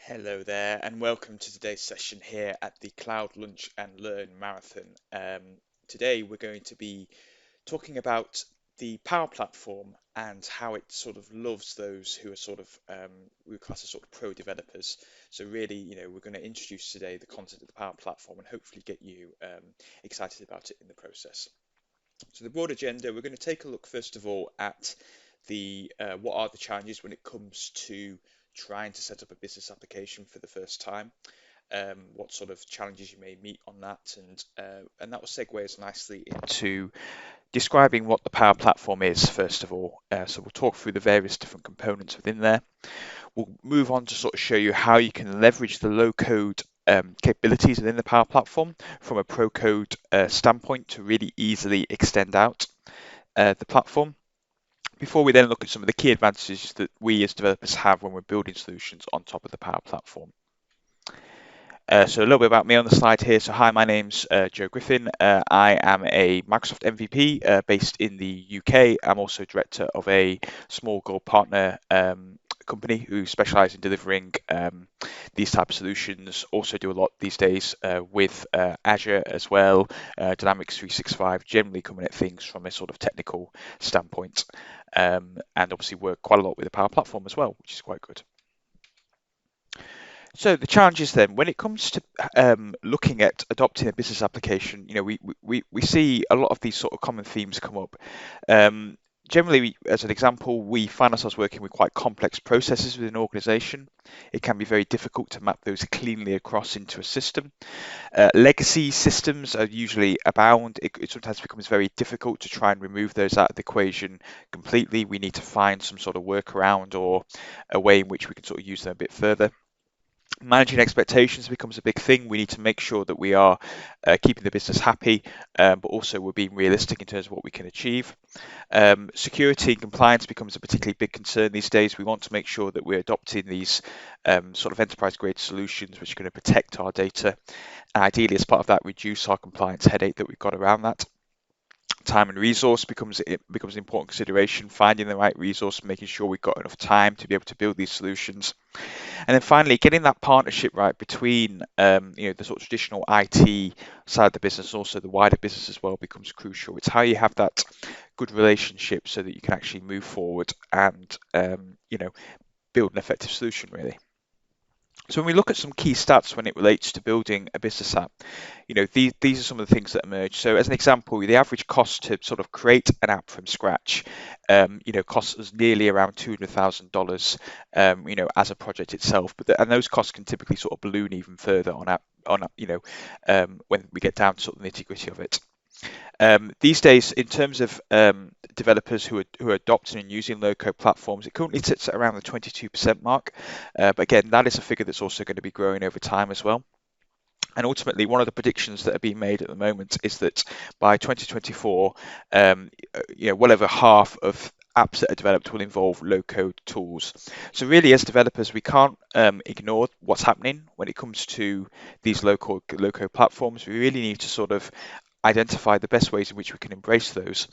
Hello there, and welcome to today's session here at the Cloud Lunch and Learn Marathon. Today, we're going to be talking about the Power Platform and how it sort of loves those who are we class as sort of pro developers. So really, we're going to introduce today the concept of the Power Platform and hopefully get you excited about it in the process. So the broad agenda, we're going to take a look first of all at the what are the challenges when it comes to trying to set up a business application for the first time, what sort of challenges you may meet on that, and that will segue us nicely into describing what the Power Platform is first of all. So we'll talk through the various different components within there. We'll move on to sort of show you how you can leverage the low code capabilities within the Power Platform from a pro code standpoint to really easily extend out the platform, before we then look at some of the key advantages that we as developers have when we're building solutions on top of the Power Platform. So a little bit about me on the slide here. So hi, my name's Joe Griffin. I am a Microsoft MVP based in the UK. I'm also director of a small gold partner company who specialise in delivering these type of solutions. Also do a lot these days with Azure as well, Dynamics 365, generally coming at things from a sort of technical standpoint, and obviously work quite a lot with the Power Platform as well, which is quite good. So the challenges then, when it comes to looking at adopting a business application, we see a lot of these sort of common themes come up. Generally, as an example, we find ourselves working with quite complex processes within an organization. It can be very difficult to map those cleanly across into a system. Legacy systems are usually abound. It sometimes becomes very difficult to try and remove those out of the equation completely. We need to find some sort of workaround or a way in which we can sort of use them a bit further. Managing expectations becomes a big thing. We need to make sure that we are keeping the business happy, but also we're being realistic in terms of what we can achieve. Security and compliance becomes a particularly big concern these days. We want to make sure that we're adopting these sort of enterprise-grade solutions which are going to protect our data. And ideally, as part of that, reduce our compliance headache that we've got around that. Time and resource becomes an important consideration, finding the right resource, making sure we've got enough time to be able to build these solutions. And then finally, getting that partnership right between the sort of traditional IT side of the business, also the wider business as well, becomes crucial. It's how you have that good relationship so that you can actually move forward and build an effective solution, really. So when we look at some key stats when it relates to building a business app, these are some of the things that emerge. So as an example, the average cost to sort of create an app from scratch, costs us nearly around $200,000, as a project itself. And those costs can typically sort of balloon even further when we get down to sort of the nitty-gritty of it. These days, in terms of developers who are adopting and using low-code platforms, it currently sits at around the 22% mark. But again, that is a figure that's also going to be growing over time as well. And ultimately, one of the predictions that are being made at the moment is that by 2024, well over half of apps that are developed will involve low-code tools. So really, as developers, we can't ignore what's happening when it comes to these low-code platforms. We really need to sort of identify the best ways in which we can embrace those,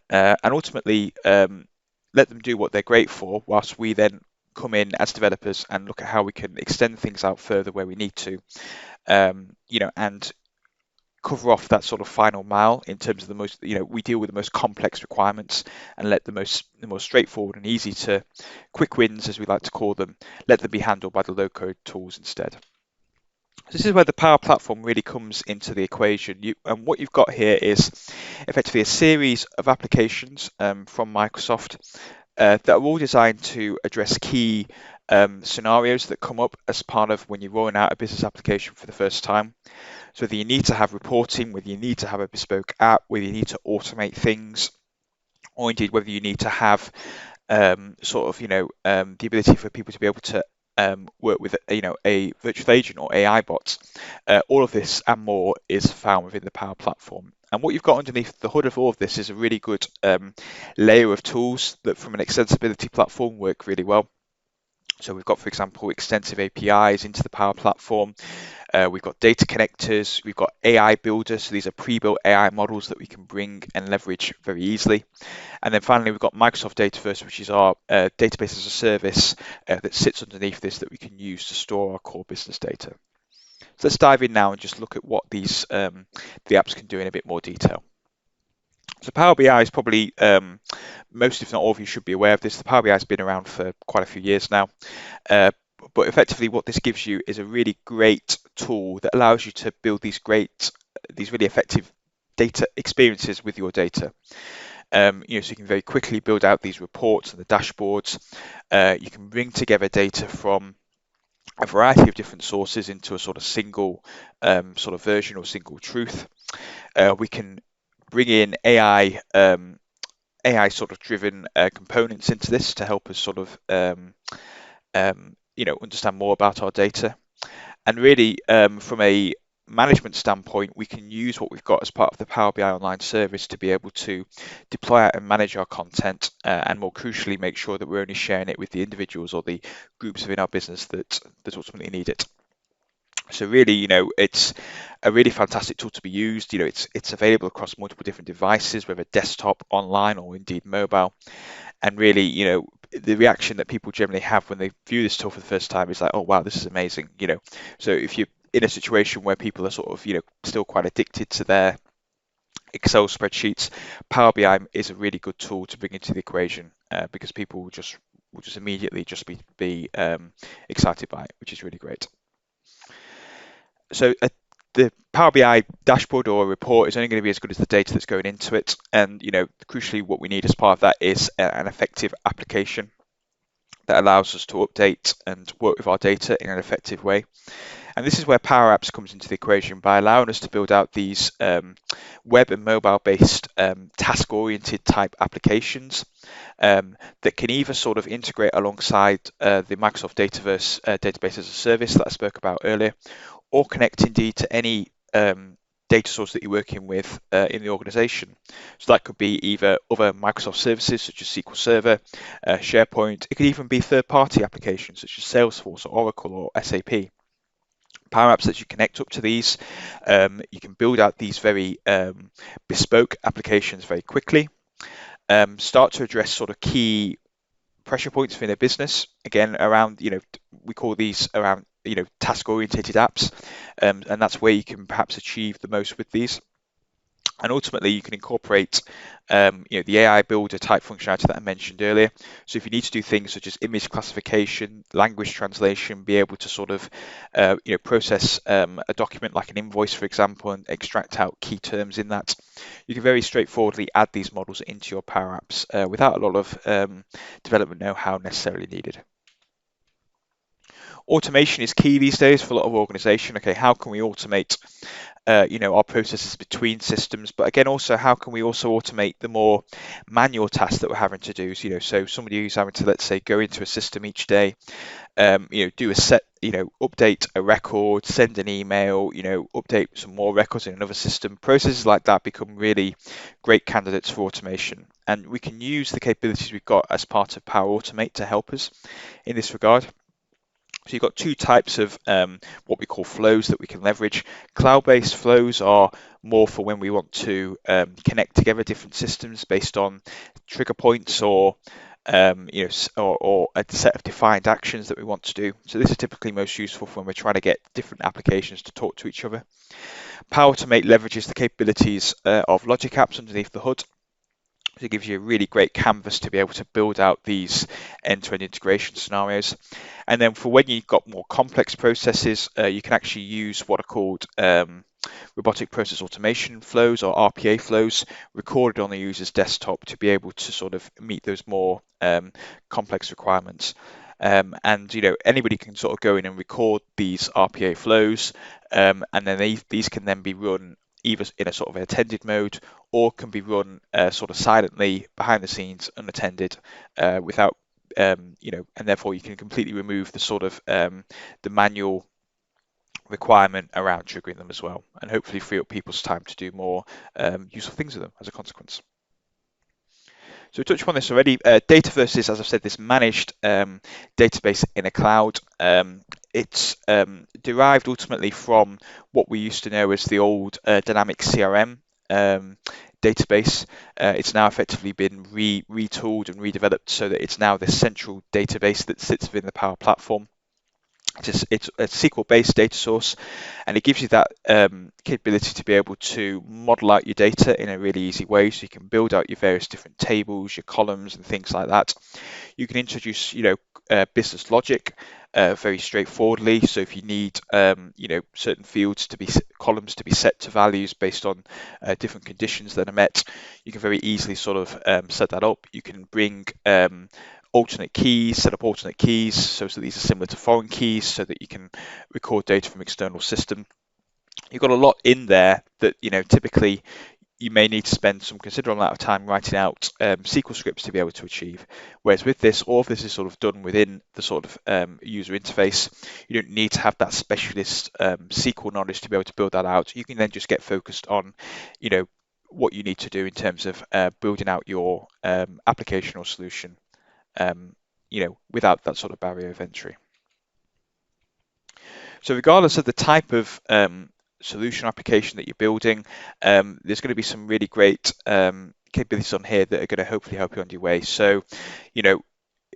and ultimately let them do what they're great for, whilst we then come in as developers and look at how we can extend things out further where we need to, and cover off that sort of final mile in terms of we deal with the most complex requirements and let the most straightforward and easy to quick wins, as we like to call them, let them be handled by the low-code tools instead. This is where the Power Platform really comes into the equation. And what you've got here is effectively a series of applications from Microsoft that are all designed to address key scenarios that come up as part of when you're rolling out a business application for the first time. So whether you need to have reporting, whether you need to have a bespoke app, whether you need to automate things, or indeed whether you need to have the ability for people to be able to work with a virtual agent or AI bots. All of this and more is found within the Power Platform. And what you've got underneath the hood of all of this is a really good layer of tools that, from an extensibility platform, work really well. So we've got, for example, extensive APIs into the Power Platform. We've got data connectors. We've got AI builders. So these are pre-built AI models that we can bring and leverage very easily. And then finally, we've got Microsoft Dataverse, which is our database as a service that sits underneath this that we can use to store our core business data. So let's dive in now and just look at what these the apps can do in a bit more detail. So Power BI is probably most, if not all of you, should be aware of this. The Power BI has been around for quite a few years now. But effectively what this gives you is a really great tool that allows you to build these really effective data experiences with your data. So you can very quickly build out these reports and the dashboards. You can bring together data from a variety of different sources into a sort of single sort of version or single truth. We can bring in AI sort of driven components into this to help us sort of understand more about our data. And really, from a management standpoint, we can use what we've got as part of the Power BI Online service to be able to deploy out and manage our content, and more crucially, make sure that we're only sharing it with the individuals or the groups within our business that ultimately need it. So really, it's a really fantastic tool to be used. It's available across multiple different devices, whether desktop, online, or indeed mobile. And really, the reaction that people generally have when they view this tool for the first time is like, oh wow, this is amazing. So if you're in a situation where people are sort of still quite addicted to their Excel spreadsheets, Power BI is a really good tool to bring into the equation, because people will just immediately be excited by it, which is really great. So the Power BI dashboard or report is only going to be as good as the data that's going into it. And crucially, what we need as part of that is an effective application that allows us to update and work with our data in an effective way. And this is where Power Apps comes into the equation by allowing us to build out these web and mobile-based task-oriented type applications that can either sort of integrate alongside the Microsoft Dataverse database as a service that I spoke about earlier, or connect indeed to any data source that you're working with in the organization. So that could be either other Microsoft services such as SQL Server, SharePoint. It could even be third-party applications such as Salesforce or Oracle or SAP. Power Apps lets you connect up to these. You can build out these very bespoke applications very quickly. Start to address sort of key pressure points within a business. Again, around, we call these around, task-orientated apps, and that's where you can perhaps achieve the most with these. And ultimately, you can incorporate, the AI builder type functionality that I mentioned earlier. So if you need to do things such as image classification, language translation, be able to sort of, process a document like an invoice, for example, and extract out key terms in that, you can very straightforwardly add these models into your Power Apps without a lot of development know-how necessarily needed. Automation is key these days for a lot of organization. Okay, how can we automate our processes between systems, but again, also how can we also automate the more manual tasks that we're having to do? So somebody who's having to, let's say, go into a system each day, do a set, update a record, send an email, update some more records in another system. Processes like that become really great candidates for automation, and we can use the capabilities we've got as part of Power Automate to help us in this regard. So you've got two types of what we call flows that we can leverage. Cloud-based flows are more for when we want to connect together different systems based on trigger points or a set of defined actions that we want to do. So this is typically most useful for when we're trying to get different applications to talk to each other. Power Automate leverages the capabilities of Logic Apps underneath the hood. So it gives you a really great canvas to be able to build out these end-to-end integration scenarios. And then for when you've got more complex processes, you can actually use what are called robotic process automation flows or RPA flows recorded on the user's desktop to be able to sort of meet those more complex requirements. And anybody can sort of go in and record these RPA flows, and then these can then be run either in a sort of attended mode or can be run sort of silently behind the scenes, unattended, without, and therefore you can completely remove the sort of the manual requirement around triggering them as well, and hopefully free up people's time to do more useful things with them as a consequence. So we touched upon this already. Dataverse is, as I've said, this managed database in a cloud. It's derived ultimately from what we used to know as the old dynamic CRM database. It's now effectively been retooled and redeveloped so that it's now the central database that sits within the Power Platform. It's a SQL-based data source, and it gives you that capability to be able to model out your data in a really easy way. So you can build out your various different tables, your columns, and things like that. You can introduce, business logic very straightforwardly. So if you need, certain fields to be columns to be set to values based on different conditions that are met, you can very easily sort of set that up. You can bring alternate keys, set up alternate keys, so these are similar to foreign keys, so that you can record data from external system. You've got a lot in there that typically you may need to spend some considerable amount of time writing out SQL scripts to be able to achieve. Whereas with this, all of this is sort of done within the sort of user interface. You don't need to have that specialist SQL knowledge to be able to build that out. You can then just get focused on, what you need to do in terms of building out your application or solution, without that sort of barrier of entry. So regardless of the type of solution application that you're building, there's going to be some really great capabilities on here that are going to hopefully help you on your way. So,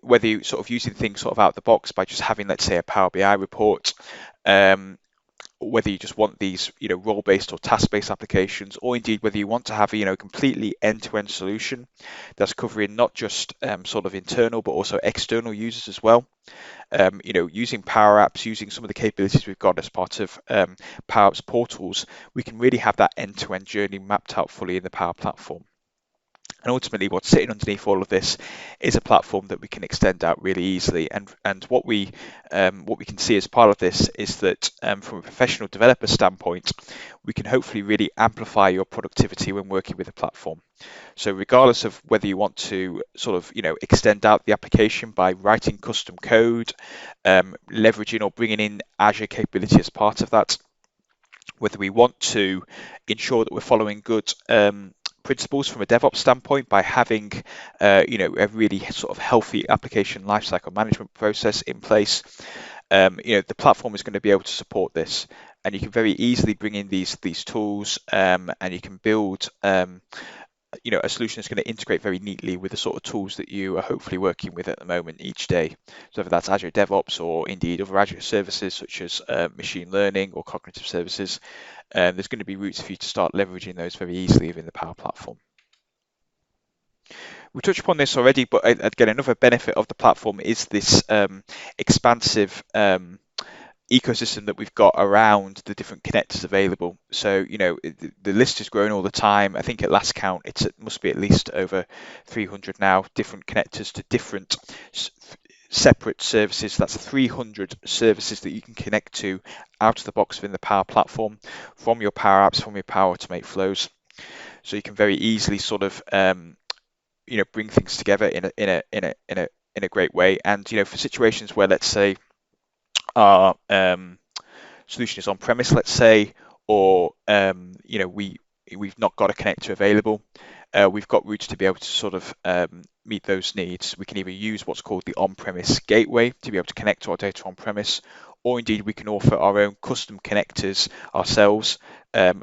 whether you're sort of using things sort of out of the box by just having, let's say, a Power BI report, whether you just want these, role-based or task-based applications, or indeed whether you want to have a, completely end-to-end solution that's covering not just sort of internal but also external users as well. Using Power Apps, using some of the capabilities we've got as part of Power Apps portals, we can really have that end-to-end journey mapped out fully in the Power Platform. And ultimately, what's sitting underneath all of this is a platform that we can extend out really easily. And what we can see as part of this is that from a professional developer standpoint, we can hopefully really amplify your productivity when working with a platform. So regardless of whether you want to sort of extend out the application by writing custom code, leveraging or bringing in Azure capability as part of that, whether we want to ensure that we're following good principles from a DevOps standpoint by having a really sort of healthy application lifecycle management process in place, the platform is going to be able to support this, and you can very easily bring in these tools, and you can build a solution that's going to integrate very neatly with the sort of tools that you are hopefully working with at the moment each day. So whether that's Azure DevOps or indeed other Azure services such as machine learning or cognitive services, there's going to be routes for you to start leveraging those very easily within the Power Platform. We touched upon this already, but again, another benefit of the platform is this expansive ecosystem that we've got around the different connectors available. So the list is growing all the time. I think at last count it must be at least over 300 now, different connectors to different separate services. That's 300 services that you can connect to out of the box within the Power Platform from your Power Apps, from your Power Automate flows. So you can very easily sort of bring things together in a great way. And for situations where, let's say, our solution is on premise, let's say, or we've not got a connector available, we've got routes to be able to sort of meet those needs. We can either use what's called the on-premise gateway to be able to connect to our data on-premise, or indeed we can offer our own custom connectors ourselves,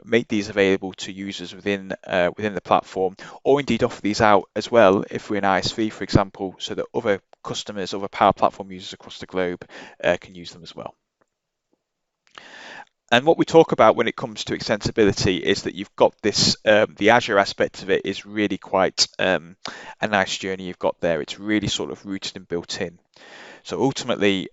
make these available to users within the platform, or indeed offer these out as well if we're an ISV, for example, so that other customers, other Power Platform users across the globe can use them as well. And what we talk about when it comes to extensibility is that you've got this, the Azure aspect of it is really quite a nice journey you've got there. It's really sort of rooted and built in. So ultimately,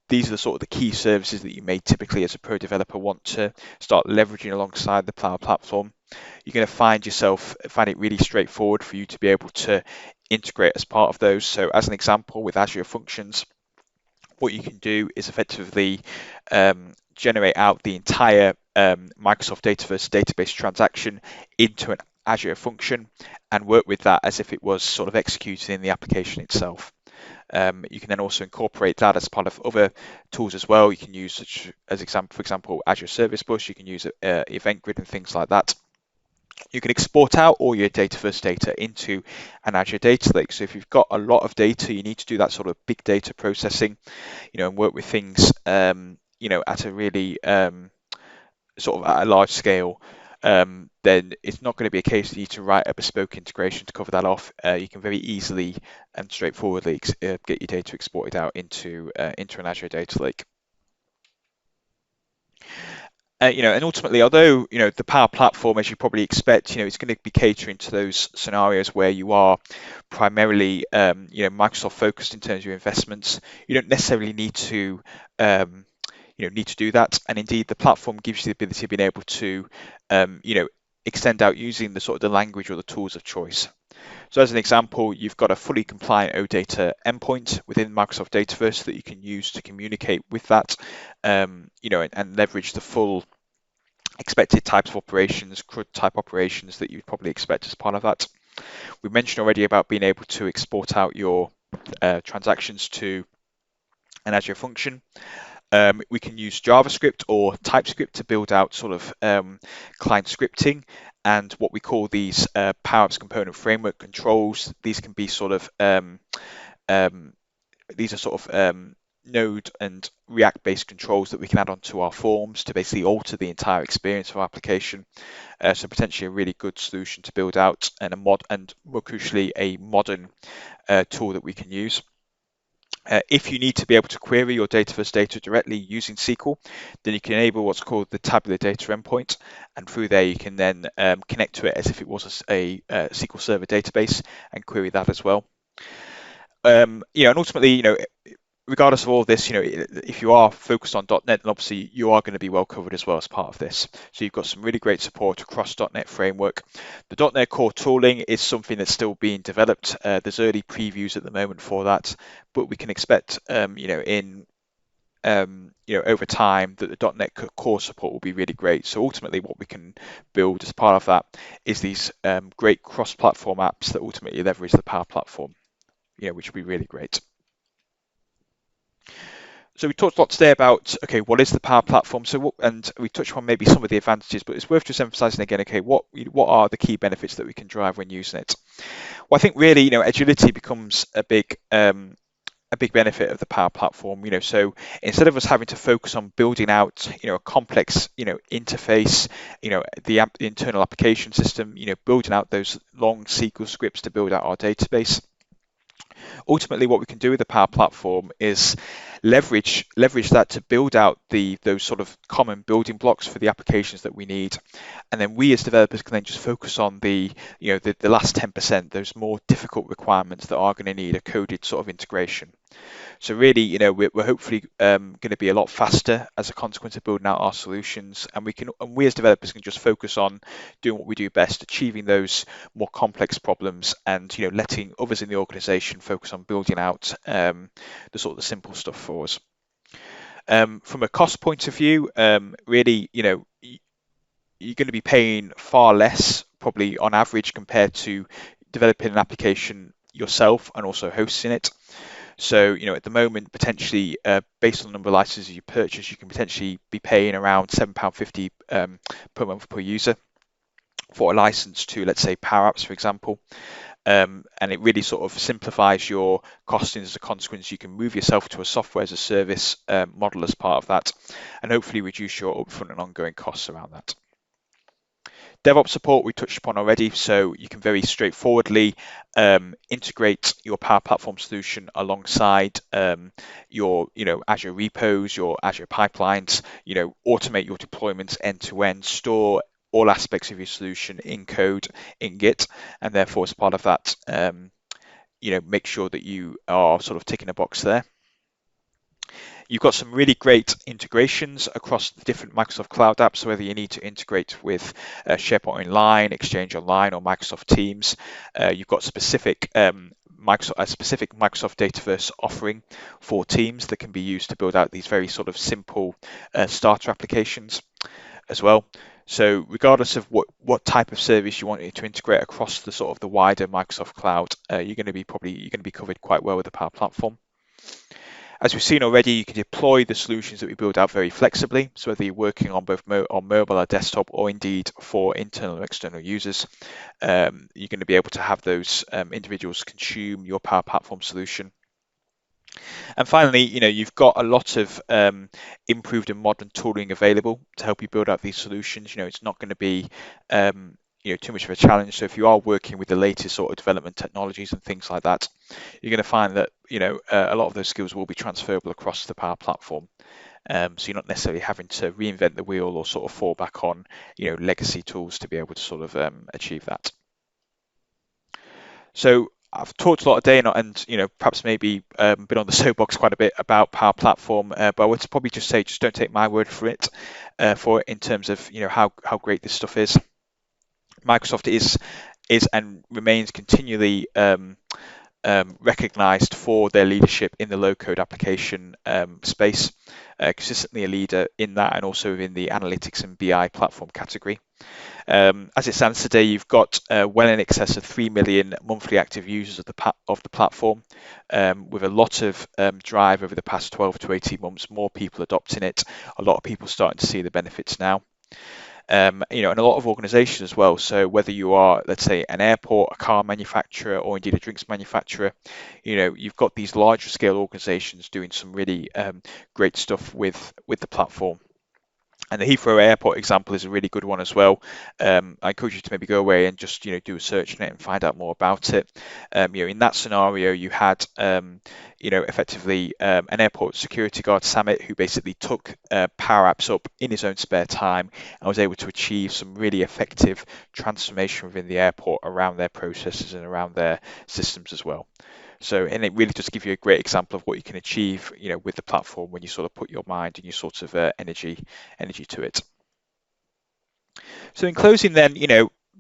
these are the sort of the key services that you may typically as a pro developer want to start leveraging alongside the Power Platform. You're going to find it really straightforward for you to be able to integrate as part of those. So as an example, with Azure Functions, what you can do is effectively generate out the entire Microsoft Dataverse database transaction into an Azure function and work with that as if it was sort of executed in the application itself. You can then also incorporate that as part of other tools as well. You can use, for example, Azure Service Bus. You can use Event Grid and things like that. You can export out all your Dataverse data into an Azure Data Lake. So if you've got a lot of data, you need to do that sort of big data processing, and work with things, at a really sort of at a large scale. Then it's not going to be a case that you need to write a bespoke integration to cover that off. You can very easily and straightforwardly get your data exported out into an Azure Data Lake. And ultimately, although the Power Platform, as you probably expect, it's going to be catering to those scenarios where you are primarily, Microsoft focused in terms of your investments. You don't necessarily need to, do that. And indeed, the platform gives you the ability of being able to, extend out using the sort of the language or the tools of choice. So as an example, you've got a fully compliant OData endpoint within Microsoft Dataverse that you can use to communicate with that, and leverage the full expected types of operations, CRUD type operations that you'd probably expect as part of that. We mentioned already about being able to export out your transactions to an Azure function. We can use JavaScript or TypeScript to build out sort of client scripting and what we call these Power Apps component framework controls. These can be sort of these are sort of Node and React based controls that we can add onto our forms to basically alter the entire experience of our application. So potentially a really good solution to build out, and more crucially a modern tool that we can use. If you need to be able to query your Dataverse data directly using SQL, then you can enable what's called the Tabular data endpoint, and through there you can then connect to it as if it was a SQL Server database and query that as well. And ultimately, regardless of all of this, if you are focused on .NET, then obviously you are going to be well covered as well as part of this. So you've got some really great support across .NET framework. The .NET Core tooling is something that's still being developed. There's early previews at the moment for that, but we can expect, over time that the .NET Core support will be really great. So ultimately, what we can build as part of that is these great cross-platform apps that ultimately leverage the Power Platform, which will be really great. So we talked a lot today about, okay, what is the Power Platform? And we touched on maybe some of the advantages, but it's worth just emphasizing again, okay, what are the key benefits that we can drive when using it? Well, I think really, agility becomes a big benefit of the Power Platform. So instead of us having to focus on building out, a complex, interface, the internal application system, building out those long SQL scripts to build out our database. Ultimately, what we can do with the Power Platform is leverage that to build out those sort of common building blocks for the applications that we need, and then we as developers can then just focus on the last 10%, those more difficult requirements that are going to need a coded sort of integration. So really, we're hopefully going to be a lot faster as a consequence of building out our solutions, and we as developers can just focus on doing what we do best, achieving those more complex problems, and letting others in the organization focus on building out the sort of the simple stuff for us. From a cost point of view, really, you're going to be paying far less, probably on average, compared to developing an application yourself and also hosting it. So, at the moment, potentially, based on the number of licenses you purchase, you can potentially be paying around £7.50 per month per user for a license to, let's say, Power Apps, for example. And it really sort of simplifies your costing as a consequence. You can move yourself to a software as a service model as part of that, and hopefully reduce your upfront and ongoing costs around that. DevOps support we touched upon already, so you can very straightforwardly integrate your Power Platform solution alongside your Azure repos, your Azure pipelines, automate your deployments end to end, store all aspects of your solution in code in Git, and therefore as part of that, make sure that you are sort of ticking a box there. You've got some really great integrations across the different Microsoft Cloud apps, so whether you need to integrate with SharePoint Online, Exchange Online, or Microsoft Teams. You've got specific Microsoft Dataverse offering for Teams that can be used to build out these very sort of simple starter applications as well. So regardless of what type of service you want to integrate across the sort of the wider Microsoft Cloud, you're going to be covered quite well with the Power Platform. As we've seen already, you can deploy the solutions that we build out very flexibly. So whether you're working on both on mobile or desktop, or indeed for internal or external users, you're going to be able to have those individuals consume your Power Platform solution. And finally, you've got a lot of improved and modern tooling available to help you build out these solutions. It's not going to be too much of a challenge. So if you are working with the latest sort of development technologies and things like that, you're going to find that a lot of those skills will be transferable across the Power Platform. So you're not necessarily having to reinvent the wheel or sort of fall back on legacy tools to be able to sort of achieve that. So I've talked a lot today, and perhaps maybe been on the soapbox quite a bit about Power Platform, but I would probably just say, just don't take my word for it, in terms of how great this stuff is. Microsoft is and remains continually recognized for their leadership in the low-code application space, consistently a leader in that, and also in the analytics and BI platform category. As it stands today, you've got well in excess of 3 million monthly active users of the platform, with a lot of drive over the past 12 to 18 months, more people adopting it, a lot of people starting to see the benefits now. And a lot of organizations as well. So whether you are, let's say, an airport, a car manufacturer, or indeed a drinks manufacturer, you've got these larger scale organizations doing some really great stuff with the platform. And the Heathrow Airport example is a really good one as well. I encourage you to maybe go away and just do a search on it and find out more about it. In that scenario, you had effectively an airport security guard, Samit, who basically took Power Apps up in his own spare time and was able to achieve some really effective transformation within the airport around their processes and around their systems as well. So, and it really just gives you a great example of what you can achieve, with the platform when you sort of put your mind and your sort of energy to it. So in closing then,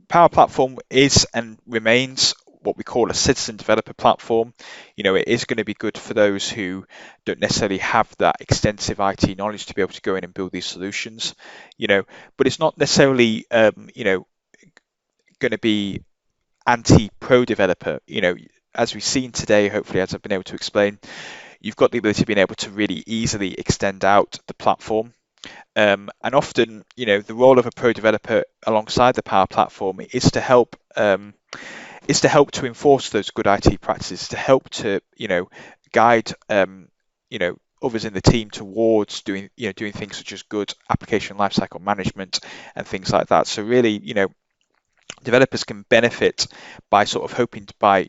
Power Platform is and remains what we call a citizen developer platform. It is going to be good for those who don't necessarily have that extensive IT knowledge to be able to go in and build these solutions, but it's not necessarily, going to be anti-pro developer. As we've seen today, hopefully, as I've been able to explain, you've got the ability of being able to really easily extend out the platform. And often, the role of a pro developer alongside the Power Platform is to help to enforce those good IT practices, to help to guide others in the team towards doing things such as good application lifecycle management and things like that. So really, developers can benefit by sort of hoping to, by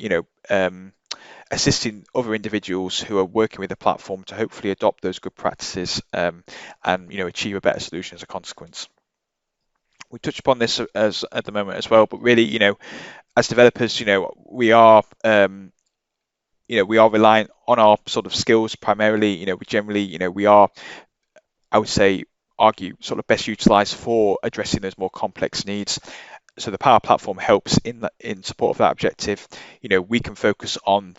assisting other individuals who are working with the platform to hopefully adopt those good practices and achieve a better solution as a consequence. We touched upon this as at the moment as well, but really, as developers, we are reliant on our sort of skills primarily. We generally, we are, I would say, argue sort of best utilized for addressing those more complex needs. So the Power Platform helps in support of that objective. We can focus on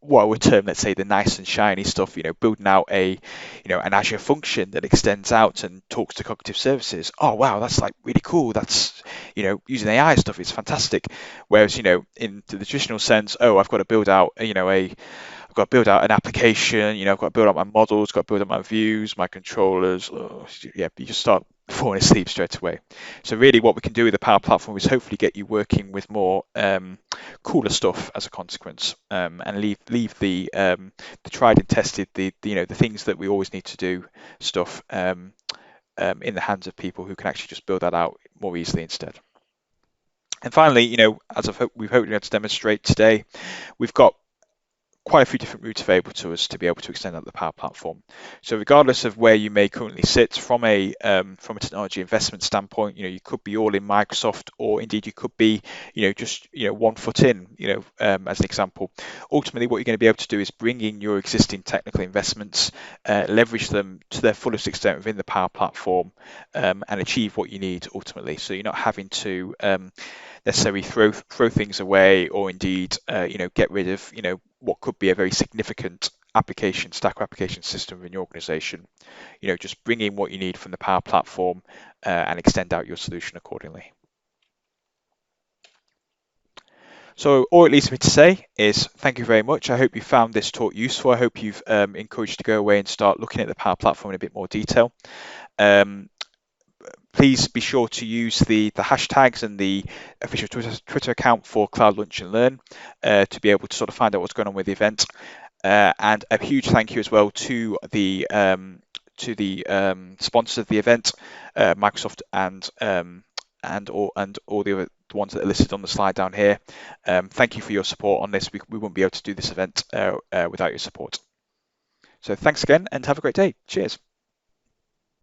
what I would term, let's say, the nice and shiny stuff, building out an Azure function that extends out and talks to cognitive services. Oh, wow, that's like really cool. That's, using AI stuff is fantastic. Whereas, in the traditional sense, I've got to build out, I've got to build out an application, I've got to build out my models, got to build out my views, my controllers. You just start falling asleep straight away. So really what we can do with the Power Platform is hopefully get you working with more cooler stuff as a consequence, and leave the tried and tested, the things that we always need to do stuff in the hands of people who can actually just build that out more easily instead. And finally, as we've hoped to demonstrate today, we've got quite a few different routes available to us to be able to extend out the Power Platform. So regardless of where you may currently sit from a technology investment standpoint, you could be all in Microsoft, or indeed you could be, just 1 foot in, as an example. Ultimately, what you're going to be able to do is bring in your existing technical investments, leverage them to their fullest extent within the Power Platform, and achieve what you need ultimately. So you're not having to necessarily throw things away, or indeed get rid of what could be a very significant stack application system within your organization. Just bring in what you need from the Power Platform and extend out your solution accordingly. So all it leaves me to say is thank you very much. I hope you found this talk useful. I hope you've encouraged you to go away and start looking at the Power Platform in a bit more detail. Please be sure to use the hashtags and the official Twitter account for Cloud Lunch and Learn to be able to sort of find out what's going on with the event. And a huge thank you as well to the sponsors of the event, Microsoft and all the other ones that are listed on the slide down here. Thank you for your support on this. We wouldn't be able to do this event without your support. So thanks again and have a great day. Cheers.